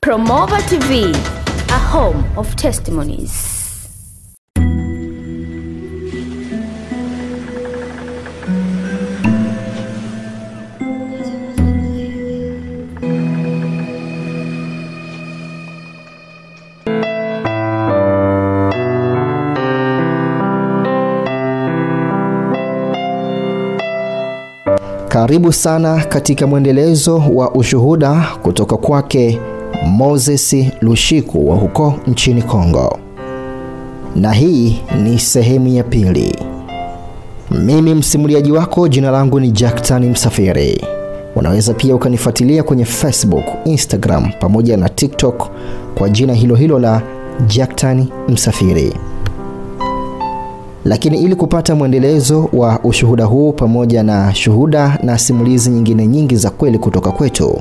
Promova TV, a home of testimonies. Karibu sana katika mwendelezo wa ushuhuda kutoka kwake Moses Lushiku wa huko nchini Kongo. Na hii ni sehemu ya pili. Mimi msimuliaji wako, jina langu ni Jacktan Msafiri. Unaweza pia ukanifuatilia kwenye Facebook, Instagram pamoja na TikTok kwa jina hilo hilo la Jacktan Msafiri. Lakini ili kupata mwendelezo wa ushuhuda huu pamoja na shuhuda na simulizi nyingine nyingi za kweli kutoka kwetu,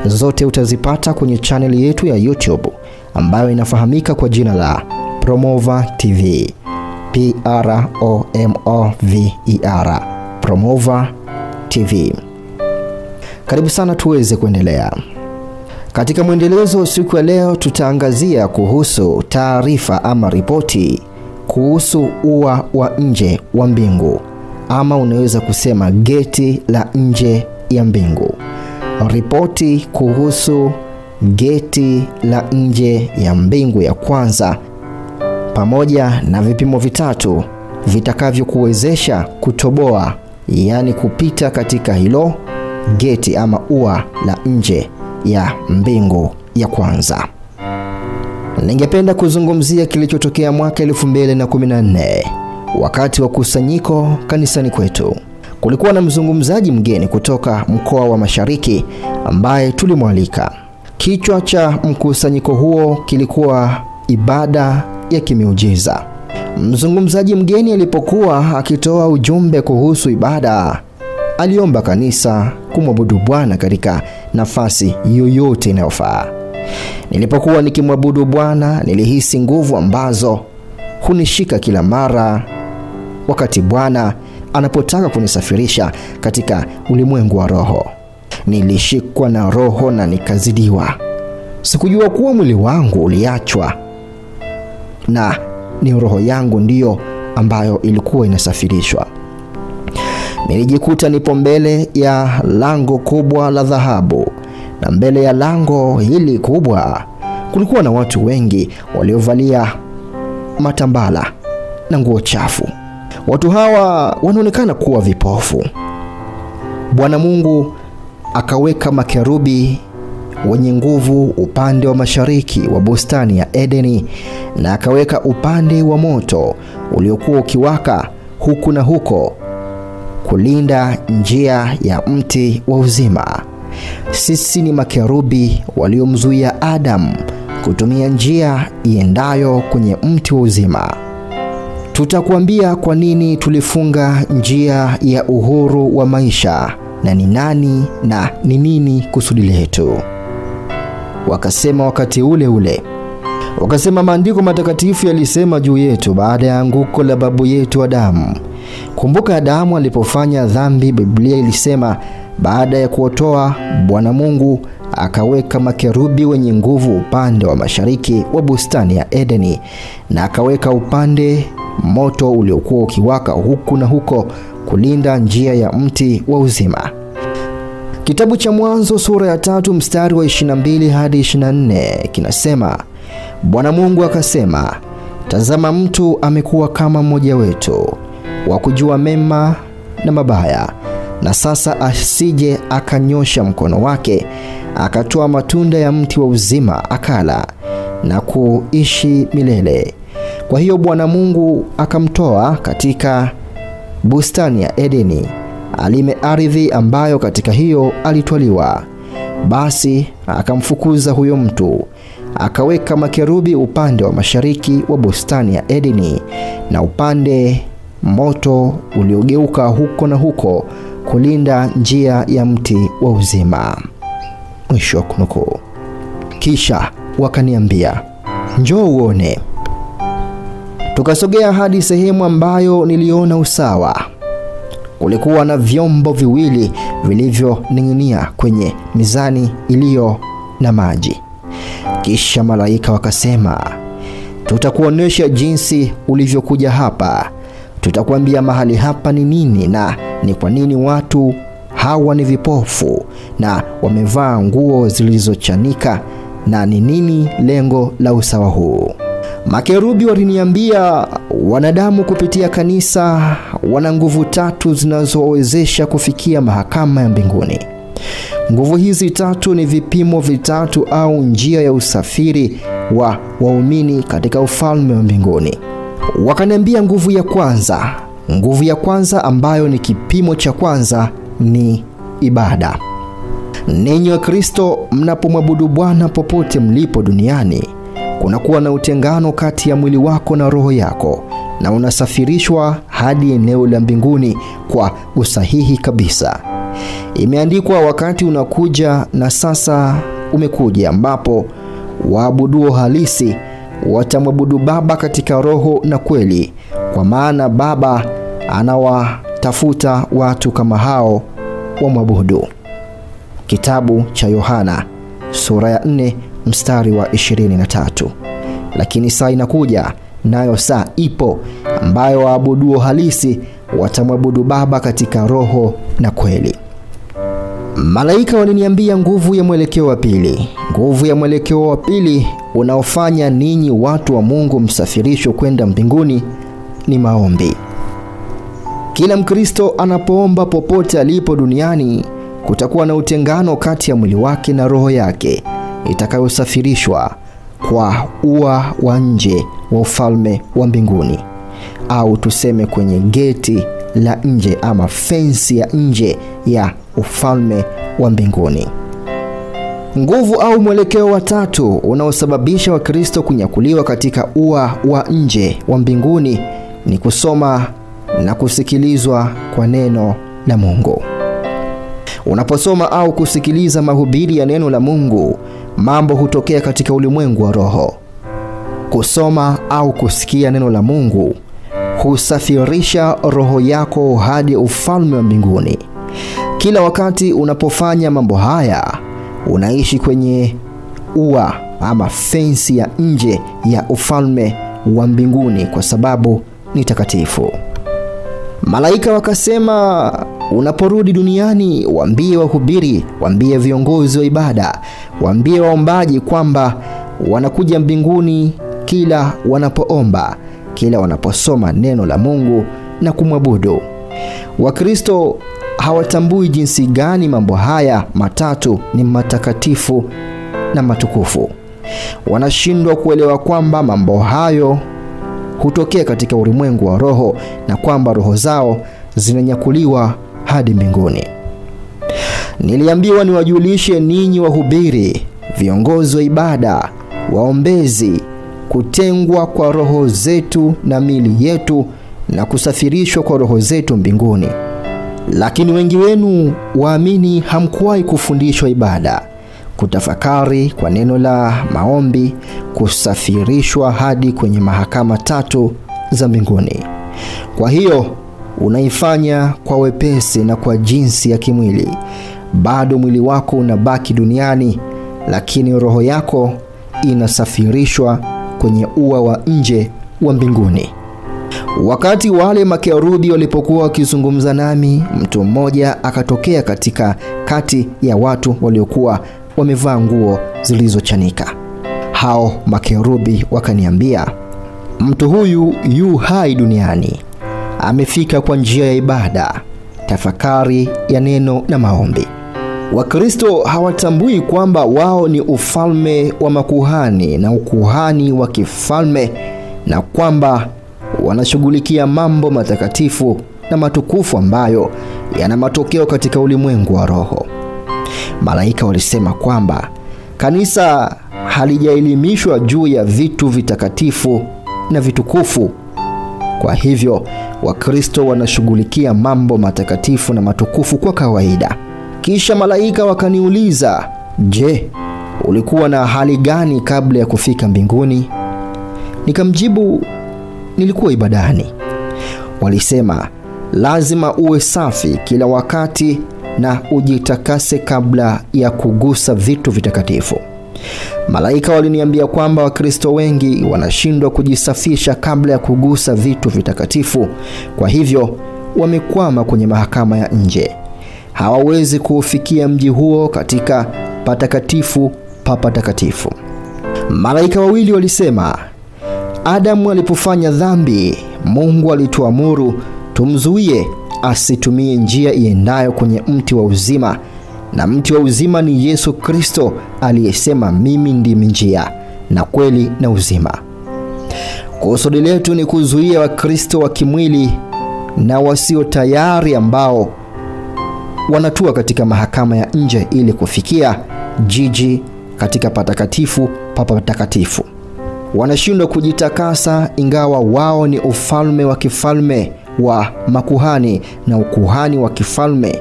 zote utazipata kwenye channel yetu ya YouTube ambayo inafahamika kwa jina la Promova TV. P-R-O-M-O-V-E-R, Promova TV. Karibu sana tuweze kuendelea. Katika mwendelezo siku ya leo tutaangazia kuhusu taarifa ama ripoti kuhusu ua wa nje wa mbingu, ama unaweza kusema geti la nje ya mbingu. Ripoti kuhusu geti la nje ya mbingu ya kwanza, pamoja na vipimo vitatu vitakavyokuwezesha kutoboa, yani kupita katika hilo geti ama ua la nje ya mbingu ya kwanza. Ningependa kuzungumzia kilichotokea mwaka 2014 wakati wa kusanyiko kanisani kwetu. Kulikuwa na mzungumzaji mgeni kutoka mkoa wa Mashariki ambaye tulimwalika. Kichwa cha mkusanyiko huo kilikuwa ibada ya kimiujiza. Mzungumzaji mgeni alipokuwa akitoa ujumbe kuhusu ibada, aliomba kanisa kumwabudu Bwana katika nafasi yoyote inayofaa. Nilipokuwa nikimwabudu Bwana, nilihisi nguvu ambazo hunishika kila mara wakati Bwana anapotaka kunisafirisha katika ulimwengu wa roho. Nilishikwa na roho na nikazidiwa. Sikujua kuwa mwili wangu uliachwa na ni roho yangu ndiyo ambayo ilikuwa inasafirishwa. Nilijikuta nipo mbele ya lango kubwa la dhahabu, na mbele ya lango hili kubwa kulikuwa na watu wengi waliovalia matambala na nguo chafu. Watu hawa wanaonekana kuwa vipofu. Bwana Mungu akaweka makerubi wenye nguvu upande wa mashariki wa bustani ya Edeni, na akaweka upande wa moto uliokuwa ukiwaka huku na huko kulinda njia ya mti wa uzima. Sisi ni makerubi waliomzuia Adam kutumia njia iendayo kwenye mti wa uzima. Tutakuambia kwa nini tulifunga njia ya uhuru wa maisha na ni nani na ni nini kusudi letu. Wakasema wakati ule ule, wakasema maandiko matakatifu yalisema juu yetu baada ya anguko la babu yetu Adamu. Kumbuka Adamu alipofanya dhambi, Biblia ilisema baada ya kuotoa, Bwana Mungu akaweka makerubi wenye nguvu upande wa mashariki wa bustani ya Edeni, na akaweka upande moto uliokuwa ukiwaka huku na huko kulinda njia ya mti wa uzima. Kitabu cha Mwanzo sura ya 3 mstari wa 22 hadi 24 kinasema, Bwana Mungu akasema, tazama mtu amekuwa kama mmoja wetu, wa kujua mema na mabaya, na sasa asije akanyosha mkono wake akatoa matunda ya mti wa uzima akala na kuishi milele. Kwa hiyo Bwana Mungu akamtoa katika bustani ya Edeni alime ardhi ambayo katika hiyo alitwaliwa. Basi akamfukuza huyo mtu, akaweka makerubi upande wa mashariki wa bustani ya Edeni na upande moto uliogeuka huko na huko kulinda njia ya mti wa uzima. Mwisho kunukuu. Kisha wakaniambia, njoo uone. Tukasogea hadi sehemu ambayo niliona usawa. Kulikuwa na vyombo viwili vilivyoning'inia kwenye mizani iliyo na maji. Kisha malaika wakasema, tutakuonesha jinsi ulivyokuja hapa. Tutakwambia mahali hapa ni nini na ni kwa nini watu hawa ni vipofu na wamevaa nguo zilizochanika na ni nini lengo la usawa huu. Makerubi waliniambia wanadamu kupitia kanisa wana nguvu tatu zinazowezesha kufikia mahakama ya mbinguni. Nguvu hizi tatu ni vipimo vitatu au njia ya usafiri wa waumini katika ufalme wa mbinguni. Wakaniambia nguvu ya kwanza ambayo ni kipimo cha kwanza ni ibada. Ninyi wa Kristo mnapomwabudu Bwana popote mlipo duniani, kunakuwa na utengano kati ya mwili wako na roho yako na unasafirishwa hadi eneo la mbinguni kwa usahihi kabisa. Imeandikwa, wakati unakuja na sasa umekuja, ambapo waabuduo halisi watamwabudu Baba katika roho na kweli, kwa maana Baba anawatafuta watu kama hao wamwabudu. Kitabu cha Yohana sura ya 4 mstari wa 23. Lakini saa inakuja, nayo saa ipo, ambayo waabuduo halisi watamwabudu Baba katika roho na kweli. Malaika waliniambia nguvu ya mwelekeo wa pili. Nguvu ya mwelekeo wa pili unaofanya ninyi watu wa Mungu msafirishwe kwenda mbinguni ni maombi. Kila Mkristo anapoomba popote alipo duniani, kutakuwa na utengano kati ya mwili wake na roho yake itakayosafirishwa kwa ua wa nje wa ufalme wa mbinguni, au tuseme kwenye geti la nje ama fensi ya nje ya ufalme wa mbinguni. Nguvu au mwelekeo wa tatu unaosababisha Wakristo kunyakuliwa katika ua wa nje wa mbinguni ni kusoma na kusikilizwa kwa neno la Mungu. Unaposoma au kusikiliza mahubiri ya neno la Mungu, mambo hutokea katika ulimwengu wa roho. Kusoma au kusikia neno la Mungu husafirisha roho yako hadi ufalme wa mbinguni. Kila wakati unapofanya mambo haya, unaishi kwenye ua ama fensi ya nje ya ufalme wa mbinguni, kwa sababu ni takatifu. Malaika wakasema, unaporudi duniani, waambie wahubiri, waambie viongozi wa ibada, waambie waombaji kwamba wanakuja mbinguni kila wanapoomba, kila wanaposoma neno la Mungu na kumwabudu. Wakristo hawatambui jinsi gani mambo haya matatu ni matakatifu na matukufu. Wanashindwa kuelewa kwamba mambo hayo hutokea katika ulimwengu wa roho na kwamba roho zao zinanyakuliwa hadi mbinguni. Niliambiwa niwajulishe ninyi wahubiri, viongozi wa ibada, waombezi, kutengwa kwa roho zetu na mili yetu na kusafirishwa kwa roho zetu mbinguni. Lakini wengi wenu waamini hamkuwahi kufundishwa ibada, kutafakari kwa neno la maombi, kusafirishwa hadi kwenye mahakama tatu za mbinguni. Kwa hiyo unaifanya kwa wepesi na kwa jinsi ya kimwili. Bado mwili wako unabaki duniani, lakini roho yako inasafirishwa kwenye ua wa nje wa mbinguni. Wakati wale makerubi walipokuwa wakizungumza nami, mtu mmoja akatokea katika kati ya watu waliokuwa wamevaa nguo zilizochanika. Hao makerubi wakaniambia, mtu huyu yu hai duniani, amefika kwa njia ya ibada, tafakari ya neno na maombi. Wakristo hawatambui kwamba wao ni ufalme wa makuhani na ukuhani wa kifalme, na kwamba wanashughulikia mambo matakatifu na matukufu ambayo yana matokeo katika ulimwengu wa roho. Malaika walisema kwamba kanisa halijaelimishwa juu ya vitu vitakatifu na vitukufu. Kwa hivyo Wakristo wanashughulikia mambo matakatifu na matukufu kwa kawaida. Kisha malaika wakaniuliza, je, ulikuwa na hali gani kabla ya kufika mbinguni? Nikamjibu, nilikuwa ibadani. Walisema, lazima uwe safi kila wakati na ujitakase kabla ya kugusa vitu vitakatifu. Malaika waliniambia kwamba Wakristo wengi wanashindwa kujisafisha kabla ya kugusa vitu vitakatifu. Kwa hivyo wamekwama kwenye mahakama ya nje. Hawawezi kufikia mji huo katika patakatifu pa patakatifu. Malaika wawili walisema, Adamu alipofanya dhambi, Mungu alituamuru tumzuie asitumie njia iendayo kwenye mti wa uzima, na mti wa uzima ni Yesu Kristo aliyesema, mimi ndimi njia na kweli na uzima. Kusudi letu ni kuzuia Wakristo wa kimwili na wasio tayari ambao wanatua katika mahakama ya nje ili kufikia jiji katika patakatifu pa patakatifu. Wanashindwa kujitakasa ingawa wao ni ufalme wa kifalme wa makuhani na ukuhani wa kifalme,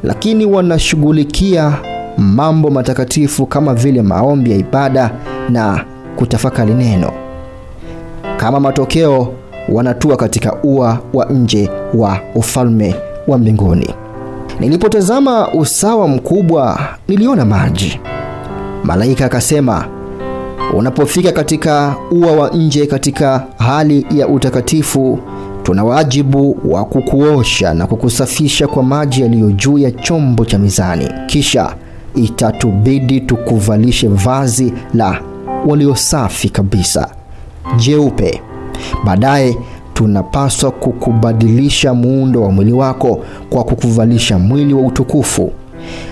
lakini wanashughulikia mambo matakatifu kama vile maombi ya ibada na kutafakari neno. Kama matokeo, wanatua katika ua wa nje wa ufalme wa mbinguni. Nilipotazama usawa mkubwa, niliona maji. Malaika akasema, unapofika katika ua wa nje katika hali ya utakatifu, tuna wajibu wa kukuosha na kukusafisha kwa maji yaliyo juu ya chombo cha mizani. Kisha itatubidi tukuvalishe vazi la walio safi kabisa, jeupe. Baadaye tunapaswa kukubadilisha muundo wa mwili wako kwa kukuvalisha mwili wa utukufu.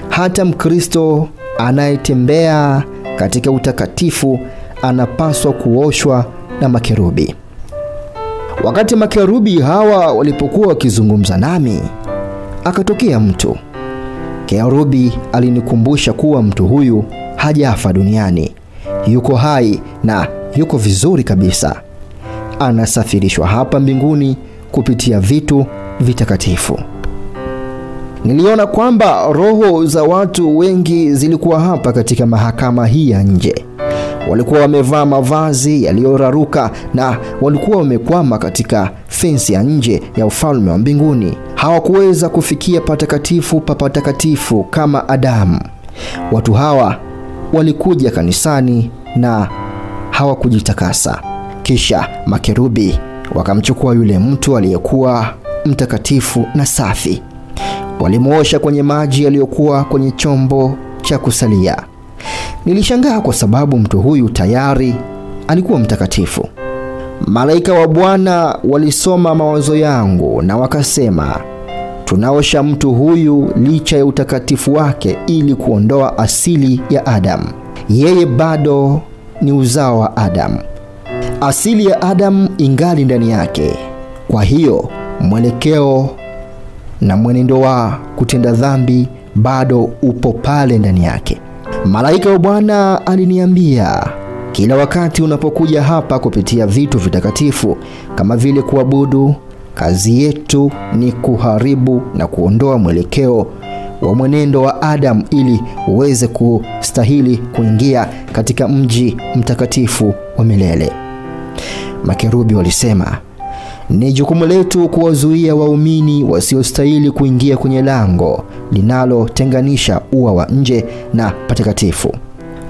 Hata Mkristo anayetembea katika utakatifu anapaswa kuoshwa na makerubi. Wakati makerubi hawa walipokuwa wakizungumza nami, akatokea mtu. Kerubi alinikumbusha kuwa mtu huyu hajafa duniani, yuko hai na yuko vizuri kabisa. Anasafirishwa hapa mbinguni kupitia vitu vitakatifu. Niliona kwamba roho za watu wengi zilikuwa hapa katika mahakama hii ya nje. Walikuwa wamevaa mavazi yaliyoraruka na walikuwa wamekwama katika fensi ya nje ya ufalme wa mbinguni. Hawakuweza kufikia patakatifu pa patakatifu kama Adamu. Watu hawa walikuja kanisani na hawakujitakasa. Kisha makerubi wakamchukua yule mtu aliyekuwa mtakatifu na safi. Walimuosha kwenye maji yaliyokuwa kwenye chombo cha kusalia. Nilishangaa kwa sababu mtu huyu tayari alikuwa mtakatifu. Malaika wa Bwana walisoma mawazo yangu na wakasema, tunaosha mtu huyu licha ya utakatifu wake ili kuondoa asili ya Adamu. Yeye bado ni uzao wa Adamu. Asili ya Adamu ingali ndani yake. Kwa hiyo mwelekeo na mwenendo wa kutenda dhambi bado upo pale ndani yake. Malaika wa Bwana aliniambia, kila wakati unapokuja hapa kupitia vitu vitakatifu kama vile kuabudu, kazi yetu ni kuharibu na kuondoa mwelekeo wa mwenendo wa Adamu ili uweze kustahili kuingia katika mji mtakatifu wa milele. Makerubi walisema, ni jukumu letu kuwazuia waumini wasiostahili kuingia kwenye lango linalotenganisha ua wa nje na patakatifu.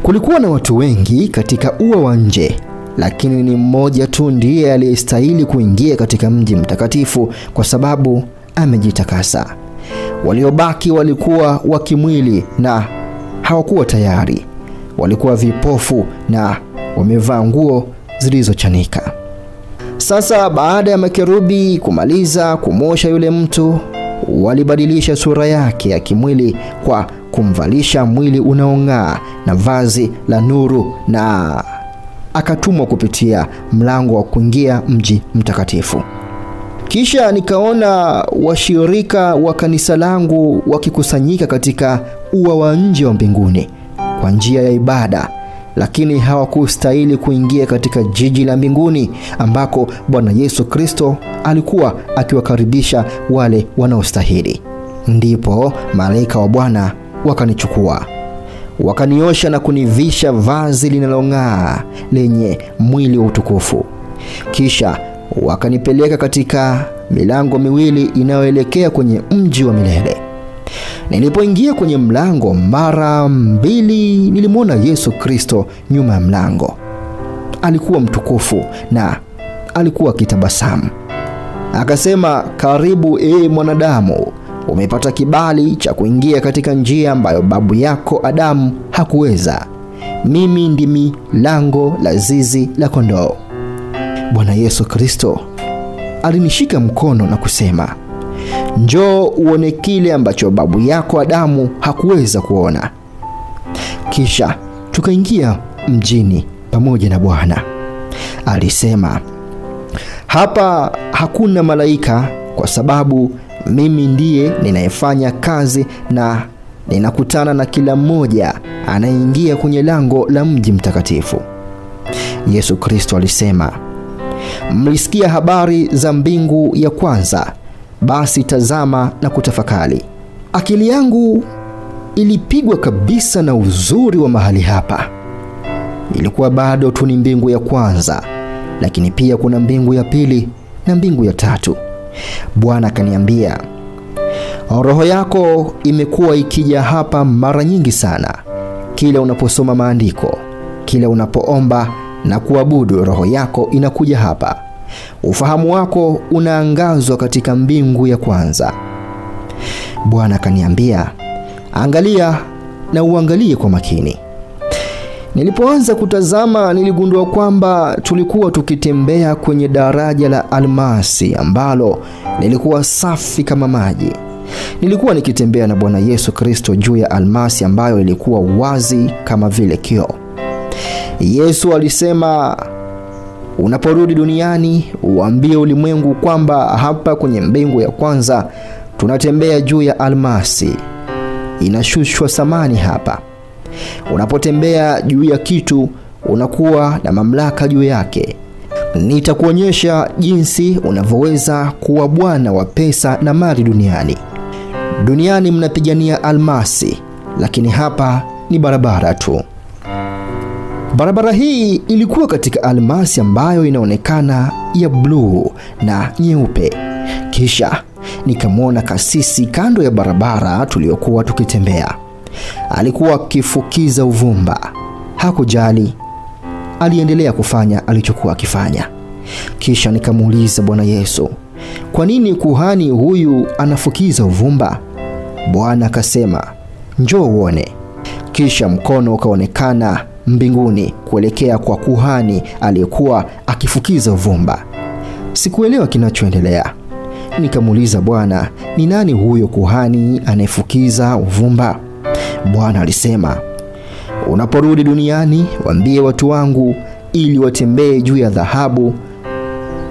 Kulikuwa na watu wengi katika ua wa nje, lakini ni mmoja tu ndiye aliyestahili kuingia katika mji mtakatifu kwa sababu amejitakasa. Waliobaki walikuwa wa kimwili na hawakuwa tayari. Walikuwa vipofu na wamevaa nguo zilizochanika. Sasa baada ya makerubi kumaliza kumosha yule mtu, walibadilisha sura yake ya kimwili kwa kumvalisha mwili unaong'aa na vazi la nuru, na akatumwa kupitia mlango wa kuingia mji mtakatifu. Kisha nikaona washirika wa kanisa langu wakikusanyika katika ua wa nje wa mbinguni kwa njia ya ibada, lakini hawakustahili kuingia katika jiji la mbinguni ambako Bwana Yesu Kristo alikuwa akiwakaribisha wale wanaostahili. Ndipo malaika wa Bwana wakanichukua, wakaniosha na kunivisha vazi linalong'aa lenye mwili wa utukufu. Kisha wakanipeleka katika milango miwili inayoelekea kwenye mji wa milele. Nilipoingia kwenye mlango mara 2 nilimwona Yesu Kristo nyuma ya mlango. Alikuwa mtukufu na alikuwa akitabasamu. Akasema, "Karibu mwanadamu, umepata kibali cha kuingia katika njia ambayo babu yako Adamu hakuweza. Mimi ndimi lango la zizi la kondoo." Bwana Yesu Kristo alinishika mkono na kusema, "Njoo uone kile ambacho babu yako Adamu hakuweza kuona." Kisha tukaingia mjini pamoja na Bwana. Alisema, "Hapa hakuna malaika kwa sababu mimi ndiye ninayefanya kazi na ninakutana na kila mmoja anayeingia kwenye lango la mji mtakatifu." Yesu Kristo alisema, "Mlisikia habari za mbingu ya kwanza, basi tazama na kutafakari." Akili yangu ilipigwa kabisa na uzuri wa mahali hapa. Ilikuwa bado tu ni mbingu ya kwanza, lakini pia kuna mbingu ya pili na mbingu ya tatu. Bwana akaniambia, "Roho yako imekuwa ikija hapa mara nyingi sana. Kila unaposoma maandiko, kila unapoomba na kuabudu, roho yako inakuja hapa. Ufahamu wako unaangazwa katika mbingu ya kwanza." Bwana akaniambia, "Angalia na uangalie kwa makini." Nilipoanza kutazama niligundua kwamba tulikuwa tukitembea kwenye daraja la almasi ambalo lilikuwa safi kama maji. Nilikuwa nikitembea na Bwana Yesu Kristo juu ya almasi ambayo ilikuwa wazi kama vile kioo. Yesu alisema, "Unaporudi duniani, uambie ulimwengu kwamba hapa kwenye mbingu ya kwanza tunatembea juu ya almasi. Inashushwa thamani hapa. Unapotembea juu ya kitu, unakuwa na mamlaka juu yake. Nitakuonyesha jinsi unavyoweza kuwa bwana wa pesa na mali duniani. Duniani mnapigania almasi, lakini hapa ni barabara tu." Barabara hii ilikuwa katika almasi ambayo inaonekana ya bluu na nyeupe. Kisha nikamwona kasisi kando ya barabara tuliyokuwa tukitembea. Alikuwa akifukiza uvumba. Hakujali. Aliendelea kufanya alichokuwa akifanya. Kisha nikamuuliza Bwana Yesu, "Kwa nini kuhani huyu anafukiza uvumba?" Bwana akasema, "Njoo uone." Kisha mkono ukaonekana mbinguni kuelekea kwa kuhani aliyekuwa akifukiza uvumba. Sikuelewa kinachoendelea. Nikamuuliza Bwana, "Ni nani huyo kuhani anayefukiza uvumba?" Bwana alisema, "Unaporudi duniani, waambie watu wangu ili watembee juu ya dhahabu.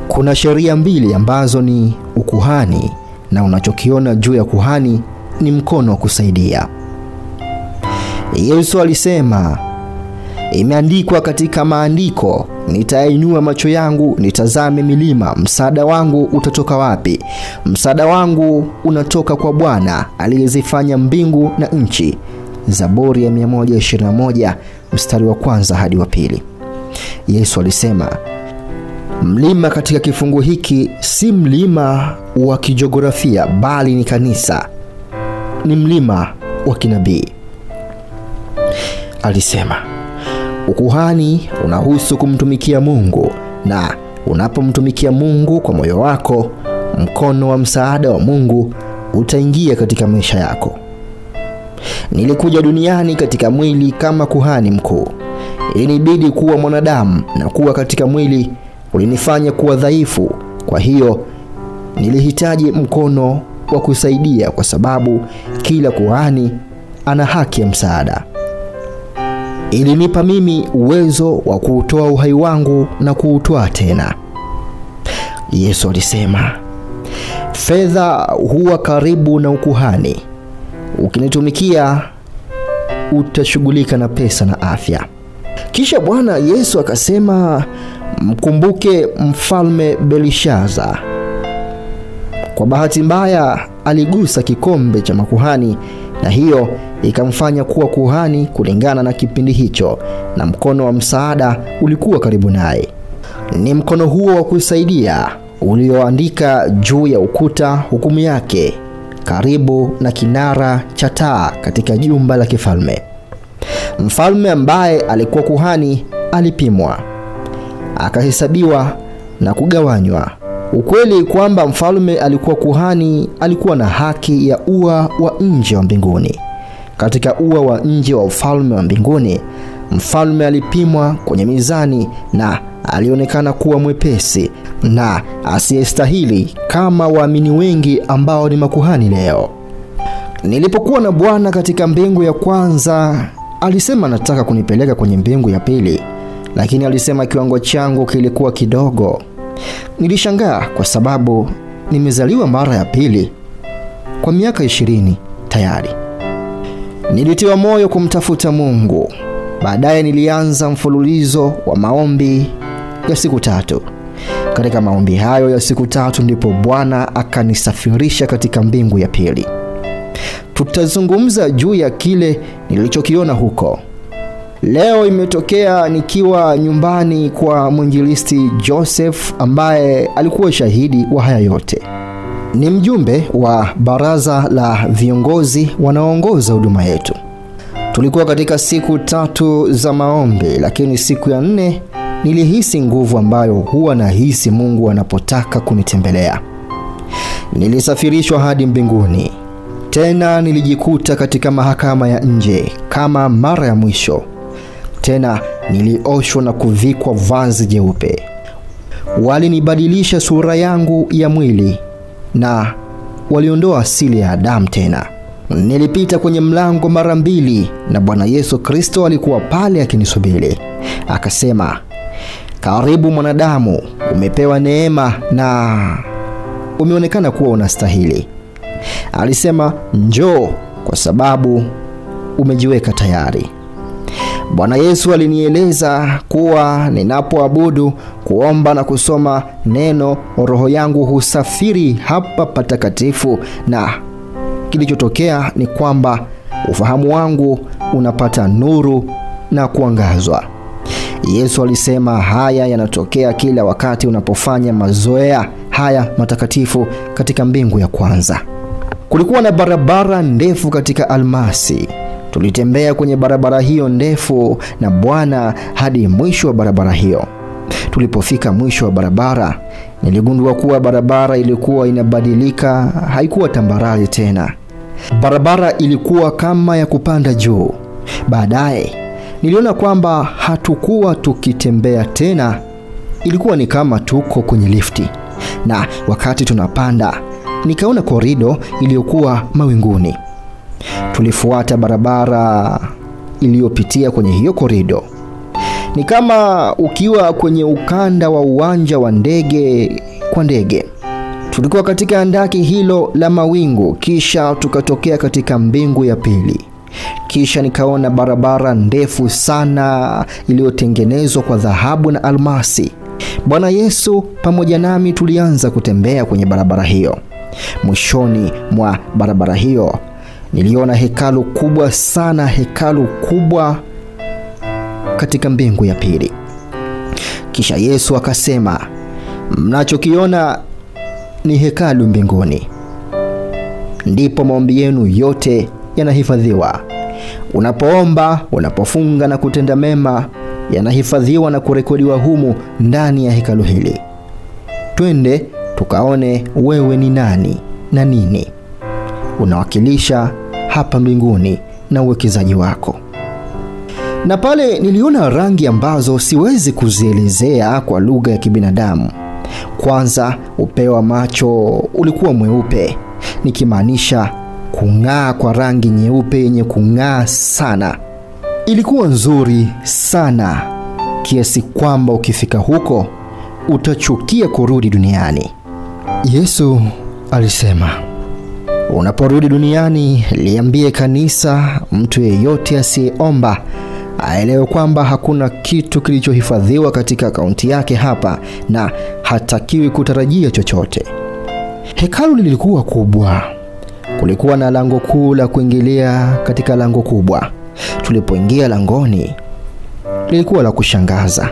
Kuna sheria 2 ambazo ni ukuhani, na unachokiona juu ya kuhani ni mkono wa kusaidia." Yesu alisema, "Imeandikwa katika maandiko, nitainua macho yangu nitazame milima, msaada wangu utatoka wapi? Msaada wangu unatoka kwa Bwana aliyezifanya mbingu na nchi." Zaburi ya 121 mstari wa 1 hadi wa 2. Yesu alisema, mlima katika kifungu hiki si mlima wa kijiografia bali ni kanisa. Ni mlima wa kinabii. Alisema, ukuhani unahusu kumtumikia Mungu, na unapomtumikia Mungu kwa moyo wako, mkono wa msaada wa Mungu utaingia katika maisha yako. Nilikuja duniani katika mwili kama kuhani mkuu. Ilinibidi kuwa mwanadamu, na kuwa katika mwili ulinifanya kuwa dhaifu. Kwa hiyo nilihitaji mkono wa kusaidia, kwa sababu kila kuhani ana haki ya msaada. Ilinipa mimi uwezo wa kuutoa uhai wangu na kuutoa tena. Yesu alisema, fedha huwa karibu na ukuhani. Ukinitumikia utashughulika na pesa na afya. Kisha Bwana Yesu akasema, mkumbuke mfalme Belishaza. Kwa bahati mbaya aligusa kikombe cha makuhani, na hiyo ikamfanya kuwa kuhani kulingana na kipindi hicho, na mkono wa msaada ulikuwa karibu naye. Ni mkono huo wa kusaidia ulioandika juu ya ukuta hukumu yake, karibu na kinara cha taa katika jumba la kifalme. Mfalme ambaye alikuwa kuhani alipimwa, akahesabiwa na kugawanywa. Ukweli kwamba mfalme alikuwa kuhani alikuwa na haki ya ua wa nje wa mbinguni. Katika ua wa nje wa ufalme wa mbinguni, mfalme alipimwa kwenye mizani na alionekana kuwa mwepesi na asiyestahili kama waamini wengi ambao ni makuhani leo. Nilipokuwa na Bwana katika mbingu ya kwanza, alisema nataka kunipeleka kwenye mbingu ya pili, lakini alisema kiwango changu kilikuwa kidogo. Nilishangaa kwa sababu nimezaliwa mara ya pili kwa miaka 20 tayari. Nilitiwa moyo kumtafuta Mungu. Baadaye nilianza mfululizo wa maombi ya siku 3. Katika maombi hayo ya siku 3 ndipo Bwana akanisafirisha katika mbingu ya pili. Tutazungumza juu ya kile nilichokiona huko. Leo imetokea nikiwa nyumbani kwa mwinjilisti Joseph ambaye alikuwa shahidi wa haya yote. Ni mjumbe wa baraza la viongozi wanaoongoza huduma yetu. Tulikuwa katika siku 3 za maombi, lakini siku ya 4 nilihisi nguvu ambayo huwa nahisi Mungu anapotaka kunitembelea. Nilisafirishwa hadi mbinguni. Tena nilijikuta katika mahakama ya nje kama mara ya mwisho. Tena nilioshwa na kuvikwa vazi jeupe. Walinibadilisha sura yangu ya mwili na waliondoa asili ya Adamu tena. Nilipita kwenye mlango mara 2 na Bwana Yesu Kristo alikuwa pale akinisubiri. Akasema, "Karibu mwanadamu, umepewa neema na umeonekana kuwa unastahili." Alisema, "Njoo kwa sababu umejiweka tayari." Bwana Yesu alinieleza kuwa ninapoabudu, kuomba na kusoma neno, roho yangu husafiri hapa patakatifu, na kilichotokea ni kwamba ufahamu wangu unapata nuru na kuangazwa. Yesu alisema haya yanatokea kila wakati unapofanya mazoea haya matakatifu katika mbingu ya kwanza. Kulikuwa na barabara ndefu katika almasi. Tulitembea kwenye barabara hiyo ndefu na Bwana hadi mwisho wa barabara hiyo. Tulipofika mwisho wa barabara, niligundua kuwa barabara ilikuwa inabadilika, haikuwa tambarare tena. Barabara ilikuwa kama ya kupanda juu. Baadaye niliona kwamba hatukuwa tukitembea tena, ilikuwa ni kama tuko kwenye lifti. Na wakati tunapanda, nikaona korido iliyokuwa mawinguni. Tulifuata barabara iliyopitia kwenye hiyo korido. Ni kama ukiwa kwenye ukanda wa uwanja wa ndege kwa ndege. Tulikuwa katika andaki hilo la mawingu, kisha tukatokea katika mbingu ya pili. Kisha nikaona barabara ndefu sana iliyotengenezwa kwa dhahabu na almasi. Bwana Yesu pamoja nami tulianza kutembea kwenye barabara hiyo. Mwishoni mwa barabara hiyo niliona hekalu kubwa sana, hekalu kubwa katika mbingu ya pili. Kisha Yesu akasema, "Mnachokiona ni hekalu mbinguni. Ndipo maombi yenu yote yanahifadhiwa. Unapoomba, unapofunga na kutenda mema, yanahifadhiwa na kurekodiwa humu ndani ya hekalu hili. Twende tukaone wewe ni nani na nini unawakilisha hapa mbinguni na uwekezaji wako." Na pale niliona rangi ambazo siwezi kuzielezea kwa lugha ya kibinadamu. Kwanza, upeo wa macho ulikuwa mweupe, nikimaanisha kung'aa kwa rangi nyeupe yenye kung'aa sana. Ilikuwa nzuri sana kiasi kwamba ukifika huko utachukia kurudi duniani. Yesu alisema, "Unaporudi duniani, liambie kanisa, mtu yeyote asiyeomba aelewe kwamba hakuna kitu kilichohifadhiwa katika akaunti yake hapa na hatakiwi kutarajia chochote." Hekalu lilikuwa kubwa. Kulikuwa na lango kuu la kuingilia katika lango kubwa. Tulipoingia langoni, lilikuwa la kushangaza.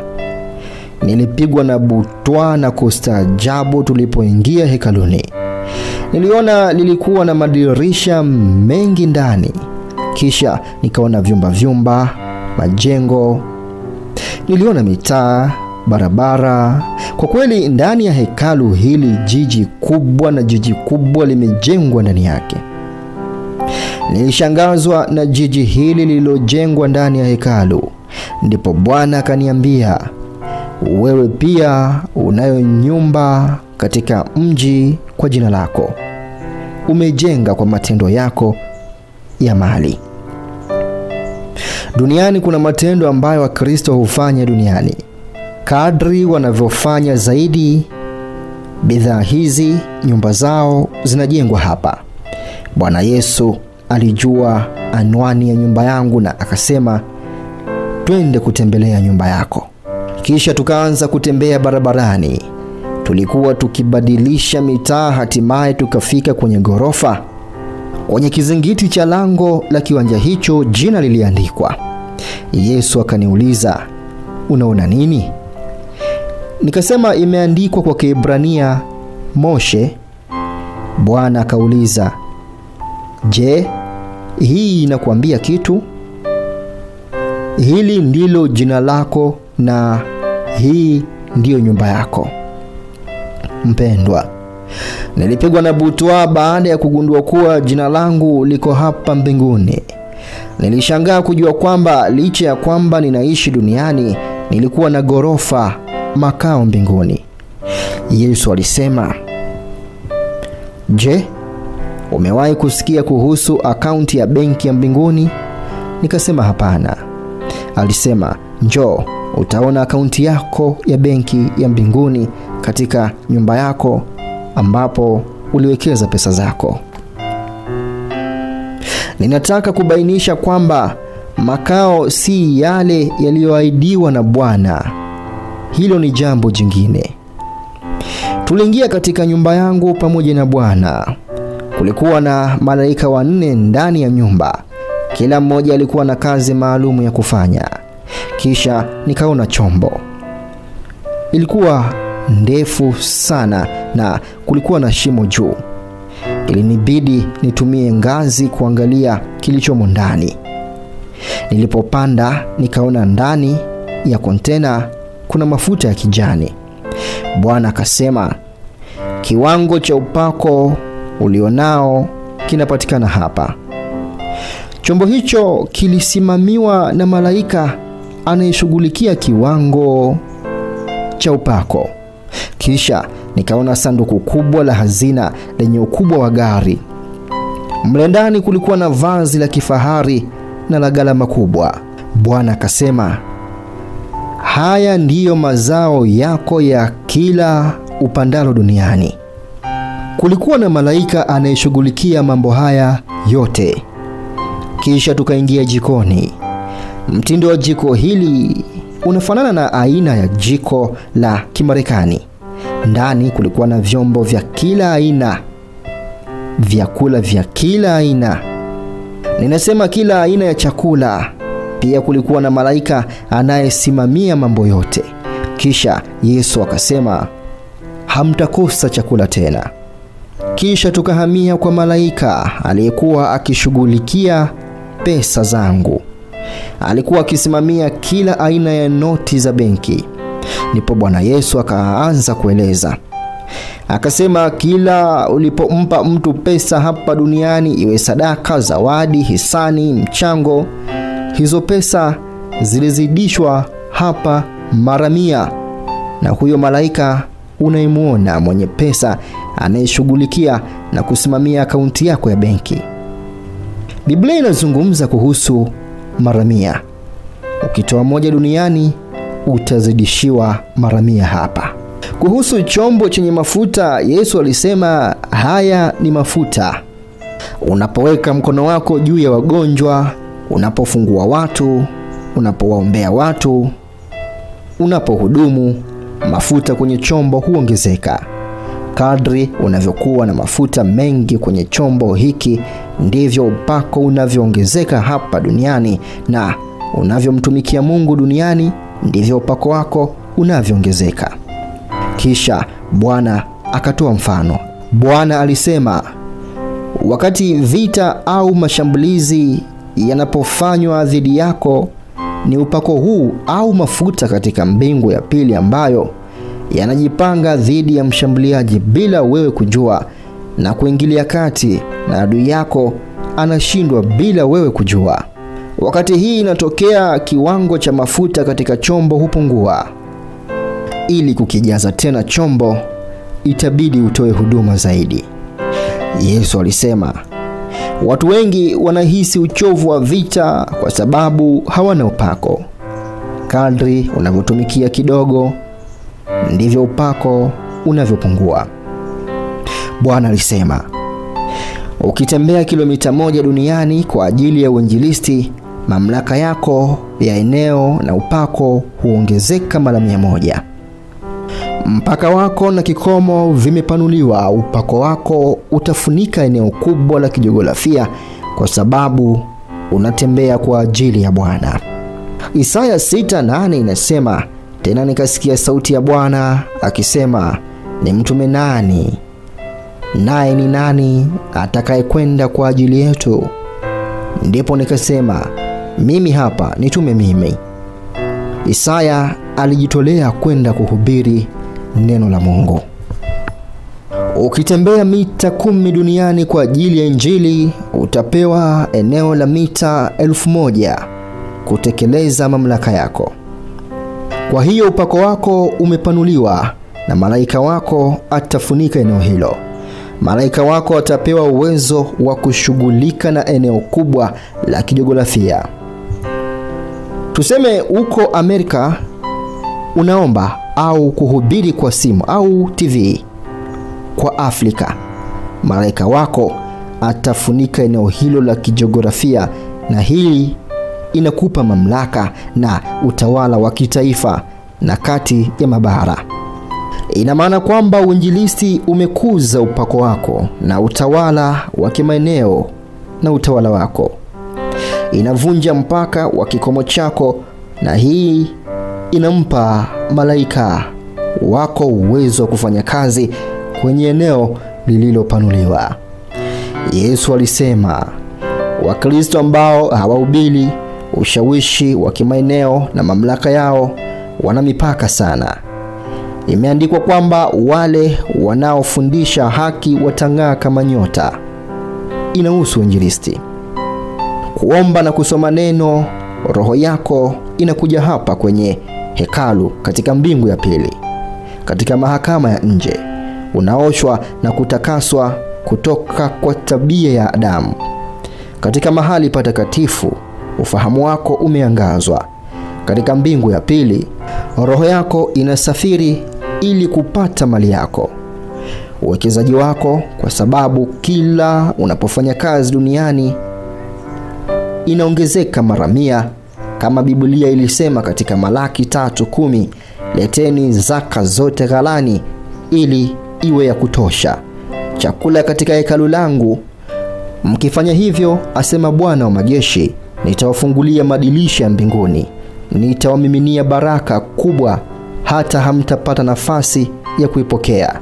Nilipigwa na butwa na kustaajabu tulipoingia hekaluni. Niliona lilikuwa na madirisha mengi ndani. Kisha nikaona vyumba, majengo. Niliona mitaa, barabara. Kwa kweli ndani ya hekalu hili jiji kubwa limejengwa ndani yake. Nilishangazwa na jiji hili lililojengwa ndani ya hekalu. Ndipo Bwana akaniambia, wewe pia unayo nyumba katika mji kwa jina lako. Umejenga kwa matendo yako ya mali. Duniani kuna matendo ambayo Wakristo hufanya duniani. Kadri wanavyofanya zaidi, bidhaa hizi, nyumba zao zinajengwa hapa. Bwana Yesu alijua anwani ya nyumba yangu na akasema, twende kutembelea nyumba yako. Kisha tukaanza kutembea barabarani. Tulikuwa tukibadilisha mitaa, hatimaye tukafika kwenye ghorofa. Kwenye kizingiti cha lango la kiwanja hicho jina liliandikwa. Yesu akaniuliza, unaona nini? Nikasema, imeandikwa kwa Kiebrania, Moshe. Bwana akauliza, je, hii inakuambia kitu? Hili ndilo jina lako na hii ndiyo nyumba yako. Mpendwa, nilipigwa na butwaa baada ya kugundua kuwa jina langu liko hapa mbinguni. Nilishangaa kujua kwamba licha ya kwamba ninaishi duniani, nilikuwa na ghorofa, makao mbinguni. Yesu alisema, je, umewahi kusikia kuhusu akaunti ya benki ya mbinguni? Nikasema hapana. Alisema, njoo utaona akaunti yako ya benki ya mbinguni katika nyumba yako ambapo uliwekeza pesa zako. Ninataka kubainisha kwamba makao si yale yaliyoahidiwa na Bwana. Hilo ni jambo jingine. Tuliingia katika nyumba yangu pamoja na Bwana. Kulikuwa na malaika 4 ndani ya nyumba. Kila mmoja alikuwa na kazi maalum ya kufanya. Kisha nikaona chombo. Ilikuwa ndefu sana na kulikuwa na shimo juu. Ilinibidi nitumie ngazi kuangalia kilichomo ndani. Nilipopanda nikaona ndani ya kontena kuna mafuta ya kijani. Bwana akasema, kiwango cha upako ulionao kinapatikana hapa. Chombo hicho kilisimamiwa na malaika anayeshughulikia kiwango cha upako. Kisha nikaona sanduku kubwa la hazina lenye ukubwa wa gari. Mle ndani kulikuwa na vazi la kifahari na la gharama kubwa. Bwana akasema, haya ndiyo mazao yako ya kila upandalo duniani. Kulikuwa na malaika anayeshughulikia mambo haya yote. Kisha tukaingia jikoni. Mtindo wa jiko hili unafanana na aina ya jiko la Kimarekani. Ndani kulikuwa na vyombo vya kila aina, vyakula vya kila aina. Ninasema kila aina ya chakula. Pia kulikuwa na malaika anayesimamia mambo yote. Kisha Yesu akasema, hamtakosa chakula tena. Kisha tukahamia kwa malaika aliyekuwa akishughulikia pesa zangu. Alikuwa akisimamia kila aina ya noti za benki. Ndipo Bwana Yesu akaanza kueleza. Akasema, kila ulipompa mtu pesa hapa duniani, iwe sadaka, zawadi, hisani, mchango, hizo pesa zilizidishwa hapa mara 100. Na huyo malaika unaimuona mwenye pesa anayeshughulikia na kusimamia akaunti yako ya benki. Biblia inazungumza kuhusu mara 100. Ukitoa moja duniani, utazidishiwa mara 100 hapa. Kuhusu chombo chenye mafuta, Yesu alisema, haya ni mafuta. Unapoweka mkono wako juu ya wagonjwa, unapofungua watu, unapowaombea watu, unapohudumu, mafuta kwenye chombo huongezeka. Kadri unavyokuwa na mafuta mengi kwenye chombo hiki, ndivyo upako unavyoongezeka hapa duniani, na unavyomtumikia Mungu duniani, ndivyo upako wako unavyoongezeka. Kisha Bwana akatoa mfano. Bwana alisema, wakati vita au mashambulizi yanapofanywa dhidi yako, ni upako huu au mafuta katika mbingu ya pili ambayo yanajipanga dhidi ya mshambuliaji bila wewe kujua, na kuingilia kati, na adui yako anashindwa bila wewe kujua. Wakati hii inatokea, kiwango cha mafuta katika chombo hupungua. Ili kukijaza tena chombo, itabidi utoe huduma zaidi. Yesu alisema, watu wengi wanahisi uchovu wa vita kwa sababu hawana upako. Kadri unavyotumikia kidogo, ndivyo upako unavyopungua. Bwana alisema, ukitembea kilomita 1 duniani kwa ajili ya uinjilisti, mamlaka yako ya eneo na upako huongezeka mara 100. Mpaka wako na kikomo vimepanuliwa. Upako wako utafunika eneo kubwa la kijiografia kwa sababu unatembea kwa ajili ya Bwana. Isaya 6:8 inasema, tena nikasikia sauti ya Bwana akisema, nimtume nani? Naye ni nani atakayekwenda kwa ajili yetu? Ndipo nikasema, mimi hapa, nitume mimi. Isaya alijitolea kwenda kuhubiri neno la Mungu. Ukitembea mita 10 duniani kwa ajili ya Injili, utapewa eneo la mita 1000 kutekeleza mamlaka yako. Kwa hiyo upako wako umepanuliwa, na malaika wako atafunika eneo hilo. Malaika wako atapewa uwezo wa kushughulika na eneo kubwa la kijiografia. Tuseme uko Amerika, unaomba au kuhubiri kwa simu au TV kwa Afrika. Malaika wako atafunika eneo hilo la kijiografia, na hili inakupa mamlaka na utawala wa kitaifa na kati ya mabara. Ina maana kwamba uinjilisti umekuza upako wako na utawala wa kimaeneo na utawala wako. Inavunja mpaka wa kikomo chako, na hii inampa malaika wako uwezo wa kufanya kazi kwenye eneo lililopanuliwa. Yesu alisema, Wakristo ambao hawahubiri ushawishi wa kimaeneo na mamlaka yao wana mipaka sana. Imeandikwa kwamba wale wanaofundisha haki watang'aa kama nyota. Inahusu injilisti. Kuomba na kusoma neno, roho yako inakuja hapa kwenye hekalu katika mbingu ya pili. Katika mahakama ya nje, unaoshwa na kutakaswa kutoka kwa tabia ya Adamu. Katika mahali patakatifu, ufahamu wako umeangazwa. Katika mbingu ya pili, roho yako inasafiri ili kupata mali yako, uwekezaji wako, kwa sababu kila unapofanya kazi duniani inaongezeka mara 100, kama Biblia ilisema katika Malaki 3:10, leteni zaka zote ghalani ili iwe ya kutosha chakula katika hekalu langu. Mkifanya hivyo, asema Bwana wa majeshi, nitawafungulia madirisha ya mbinguni, nitawamiminia baraka kubwa hata hamtapata nafasi ya kuipokea.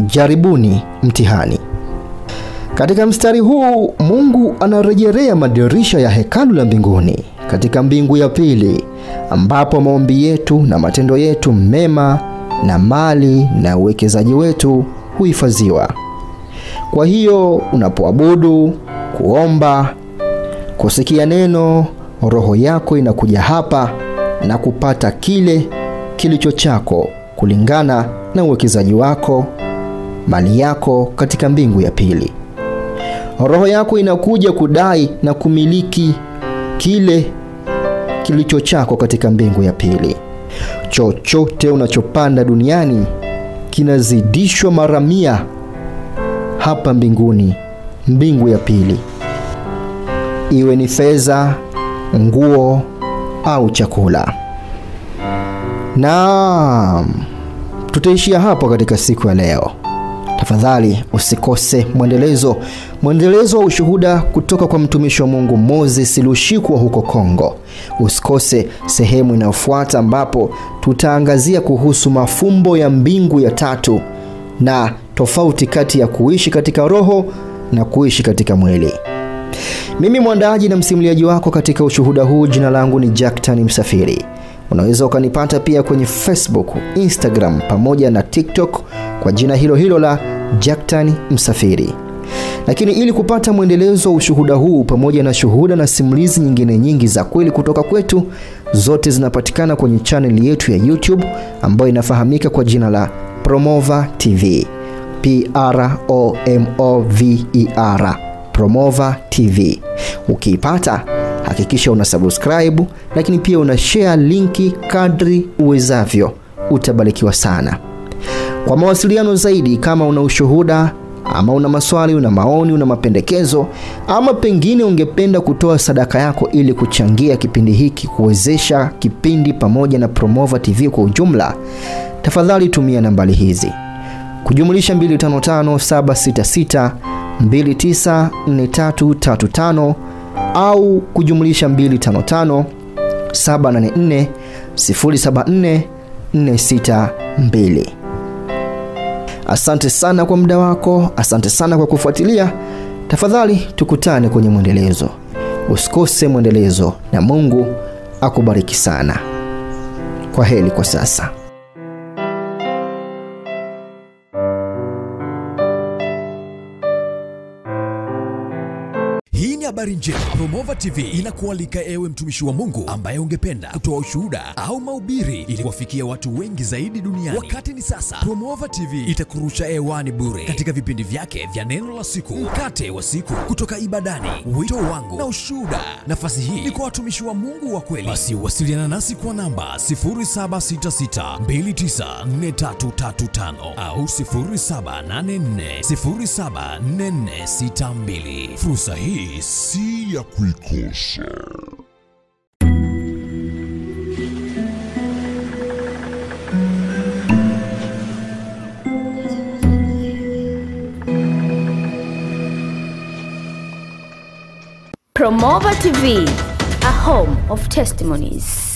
Jaribuni mtihani. Katika mstari huu, Mungu anarejelea madirisha ya hekalu la mbinguni katika mbingu ya pili, ambapo maombi yetu na matendo yetu mema na mali na uwekezaji wetu huhifadhiwa. Kwa hiyo unapoabudu, kuomba, kusikia neno, roho yako inakuja hapa na kupata kile kilicho chako kulingana na uwekezaji wako, mali yako katika mbingu ya pili. Roho yako inakuja kudai na kumiliki kile kilicho chako katika mbingu ya pili. Chochote unachopanda duniani kinazidishwa mara 100 hapa mbinguni, mbingu ya pili. Iwe ni fedha, nguo au chakula. Naam, tutaishia hapo katika siku ya leo. Tafadhali usikose mwendelezo wa ushuhuda kutoka kwa mtumishi wa Mungu Moses Lushikwa huko Kongo. Usikose sehemu inayofuata ambapo tutaangazia kuhusu mafumbo ya mbingu ya 3 na tofauti kati ya kuishi katika roho na kuishi katika mwili. Mimi mwandaaji na msimuliaji wako katika ushuhuda huu, jina langu ni Jackton Msafiri. Unaweza ukanipata pia kwenye Facebook, Instagram pamoja na TikTok kwa jina hilo hilo la Jackton Msafiri. Lakini ili kupata mwendelezo wa ushuhuda huu pamoja na shuhuda na simulizi nyingine nyingi za kweli kutoka kwetu, zote zinapatikana kwenye channel yetu ya YouTube ambayo inafahamika kwa jina la Promova TV. Promover, Promova TV. Ukiipata hakikisha una subscribe, lakini pia una share linki kadri uwezavyo. Utabarikiwa sana. Kwa mawasiliano zaidi, kama una ushuhuda ama una maswali, una maoni, una mapendekezo, ama pengine ungependa kutoa sadaka yako ili kuchangia kipindi hiki kuwezesha kipindi pamoja na Promova TV kwa ujumla, tafadhali tumia nambari hizi: kujumlisha 255-766-294335 au kujumlisha 255-784-074-462. Asante sana kwa muda wako, asante sana kwa kufuatilia. Tafadhali tukutane kwenye mwendelezo. Usikose mwendelezo na Mungu akubariki sana. Kwa heri kwa sasa. Hii ni habari njema. Promova TV inakualika ewe mtumishi wa Mungu ambaye ungependa kutoa ushuhuda au mahubiri ili kuwafikia watu wengi zaidi duniani. Wakati ni sasa. Promova TV itakurusha hewani bure katika vipindi vyake vya neno la siku, mkate wa siku, kutoka ibadani, wito wangu na ushuhuda. Nafasi hii ni kwa watumishi wa Mungu wa kweli. Basi wasiliana nasi kwa namba 0766294335 au 0784074462. Fursa hii si ya kuikosa. Promova TV, a home of testimonies.